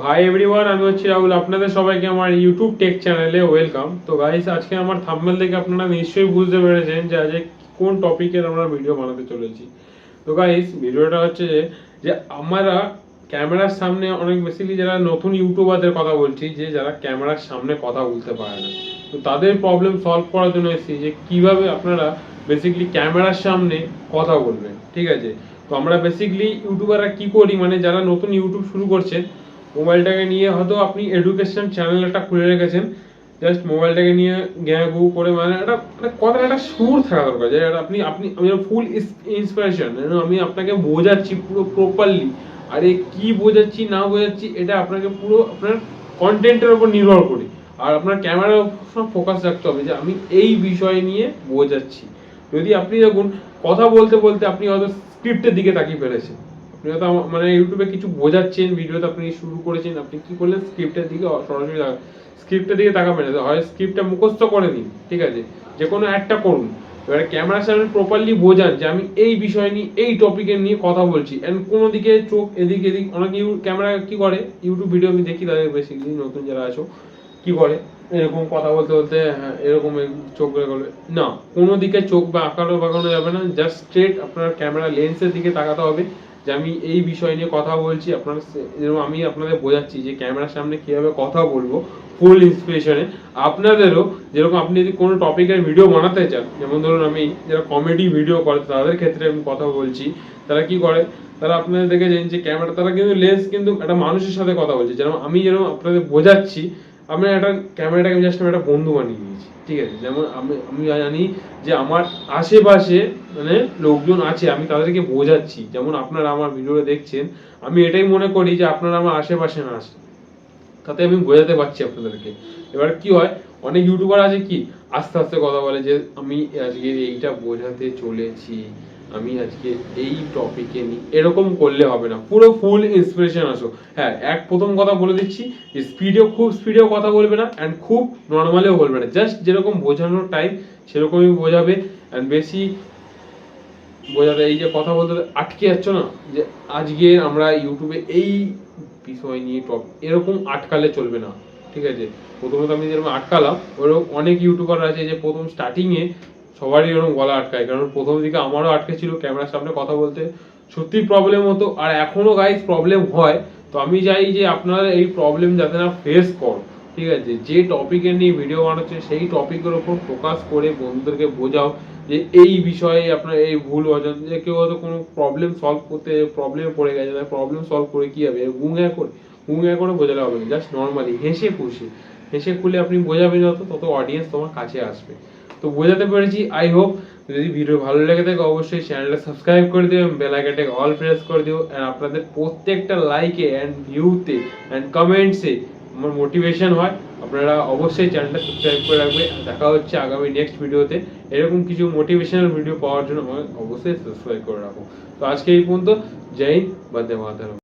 Hi everyone, আমি হচ্ছি রাহুল। আপনাদের সবাইকে আমার ইউটিউব টেক চ্যানেলে ওয়েলকাম। তো গাইস, আজকে আমার থাম্বনেল দেখে আপনারা নিশ্চয়ই বুঝতে পেরেছেন যে আজকে কোন টপিকের আমরা ভিডিও বানাতে চলেছি। তো গাইস, ভিডিওটা হচ্ছে যে আমরা ক্যামেরার সামনে অনেক বেসিক্যালি যারা নতুন ইউটিউবারদের কথা বলছি, যে যারা ক্যামেরার সামনে কথা বলতে পারে না, তো তাদের প্রবলেম সলভ করার জন্য এসেছি যে কিভাবে আপনারা বেসিক্যালি ক্যামেরার সামনে কথা বলবেন। ঠিক আছে, তো আমরা বেসিক্যালি ইউটিউবাররা কি করি, মানে যারা নতুন ইউটিউব শুরু করছেন, মোবাইলটাকে নিয়ে হয়তো আপনি এডুকেশন চ্যানেল একটা খুলে রেখেছেন, জাস্ট মোবাইলটাকে নিয়ে গ্যাঁ গু করে, মানে একটা কথার একটা সুর থাকা দরকার, যে আপনি আপনি আমি ফুল ইন্সপিরেশন, আমি আপনাকে বোঝাচ্ছি পুরো প্রপারলি। আর এই কি বোঝাচ্ছি না বোঝাচ্ছি এটা আপনাকে পুরো আপনার কন্টেন্টের উপর নির্ভর করে, আর আপনার ক্যামেরার উপর ফোকাস রাখতে হবে যে আমি এই বিষয় নিয়ে বোঝাচ্ছি। যদি আপনি দেখুন কথা বলতে বলতে আপনি হয়তো স্ক্রিপ্টের দিকে তাকিয়ে ফেলেছেন, আপনি হয়তো মানে ইউটিউবে কিছু বোঝাচ্ছেন, ভিডিওতে আপনি শুরু করেছেন, আপনি কি করলেন স্ক্রিপ্টের দিকে সরাসরি স্ক্রিপ্টের দিকে তাকাবেন না, হয় স্ক্রিপ্টটা মুখস্থ করে নিন, ঠিক আছে, যে কোনো একটা করুন। এবারে ক্যামেরার সামনে প্রপারলি বোঝান যে আমি এই বিষয় নিয়ে এই টপিকের নিয়ে কথা বলছি, এন্ড কোনো দিকে চোখ এদিক এদিক। অনেক ক্যামেরা কি করে, ইউটিউব ভিডিও আমি দেখি তাদের বেসিক্যালি নতুন যারা আছো কি করে, এরকম কথা বলতে বলতে হ্যাঁ এরকম চোখ করবে না, কোনো দিকে চোখ বা আঁকানো বাঁকানো যাবে না, জাস্ট স্ট্রেট আপনার ক্যামেরা লেন্সের দিকে তাকাতে হবে যে আমি এই বিষয় নিয়ে কথা বলছি। আপনারা যেরকম আমি আপনাদের বোঝাচ্ছি যে ক্যামেরার সামনে কিভাবে কথা বলবো ফুল ইন্সপিরেশনে। আপনাদেরও যেরকম আপনি যদি কোনো টপিকের ভিডিও বানাতে চান, যেমন ধরুন আমি যারা কমেডি ভিডিও করে তাদের ক্ষেত্রে আমি কথা বলছি, তারা কি করে, তারা আপনাদের দেখেছেন যে ক্যামেরা, তারা কিন্তু লেন্স কিন্তু একটা মানুষের সাথে কথা বলছে, যেরকম আমি যেরকম আপনাদের বোঝাচ্ছি, আমি একটা ক্যামেরাটাকে জাস্ট আমি একটা বন্ধু বানিয়ে নিয়েছি। ঠিক আছে, যেমন আমি আমি জানি যে আমার আশেপাশে মানে লোকজন আছে, আমি তাদেরকে বোঝাচ্ছি, যেমন আপনারা আমার ভিডিওটা দেখছেন, আমি এটাই মনে করি যে আপনারা আমার আশেপাশে না আসেন, তাতে আমি বোঝাতে পারছি আপনাদেরকে। এবার কি হয়, অনেক ইউটিউবার আছে কি আস্তে আস্তে কথা বলে যে আমি আজকে এইটা বোঝাতে চলেছি, আমি আজকে এই টপিকে নিই, এরকম করলে হবে না, পুরো ফুল ইন্সপিরেশন আসো। হ্যাঁ, প্রথম কথা বলে দিচ্ছি যে খুব স্পিডেও কথা বলবে না, অ্যান্ড খুব নর্মালেও বলবে না, জাস্ট যেরকম বোঝানোর টাইম সেরকমই বোঝাবে। অ্যান্ড বেশি বোঝাতে এই যে কথা বলতে আটকে যাচ্ছ না, যে আজকে আমরা ইউটিউবে এই বিষয় নিয়ে এরকম আটকালে চলবে না। ঠিক আছে, প্রথমত আমি যেরকম আটকালাম, ওরকম অনেক ইউটিউবার আছে যে প্রথম স্টার্টিংয়ে সবারই এরকম গলা আটকায়, কারণ প্রথম দিকে আমারও আটকে ছিল ক্যামেরার সামনে কথা বলতে, সত্যি প্রবলেম হতো, আর এখনো গাইস প্রবলেম হয়। তো আমি চাই যে আপনারা এই প্রবলেম যাতে না ফেস করো, ঠিক আছে, যে টপিকের নিয়ে ভিডিও বানাচ্ছে সেই টপিকের ওপর ফোকাস করে বন্ধুদেরকে বোঝাও যে এই বিষয়ে আপনার এই ভুল অজান্তে, যে কেউ হয়তো কোনো প্রবলেম সলভ করতে প্রবলেমে পড়ে গেছে, প্রবলেম সলভ করে কি হবে, গুঙে করে বোঝালে হবে না, জাস্ট নর্মালি হেসে খুলে আপনি বোঝাবেন, যত তত অডিয়েন্স তোমার কাছে আসবে। তো বোঝাতে পেরেছি আই হোপ। যদি ভিডিও ভালো লেগে থাকে অবশ্যই চ্যানেলটা সাবস্ক্রাইব করে দিও, বেল আইকনটাকে অল প্রেস করে দিও, এন্ড আপনাদের প্রত্যেকটা লাইকে এন্ড ভিউতে এন্ড কমেন্টসে আমার মোটিভেশন হয়। আপনারা অবশ্যই চ্যানেলটা সাবস্ক্রাইব করে রাখবে। দেখা হচ্ছে আগামী নেক্সট ভিডিওতে। এরকম কিছু মোটিভেশনাল ভিডিও পাওয়ার জন্য অবশ্যই সাবস্ক্রাইব করে রাখো। তো আজকে এই পর্যন্ত। জয় হিন্দ, বন্দে মাতরম।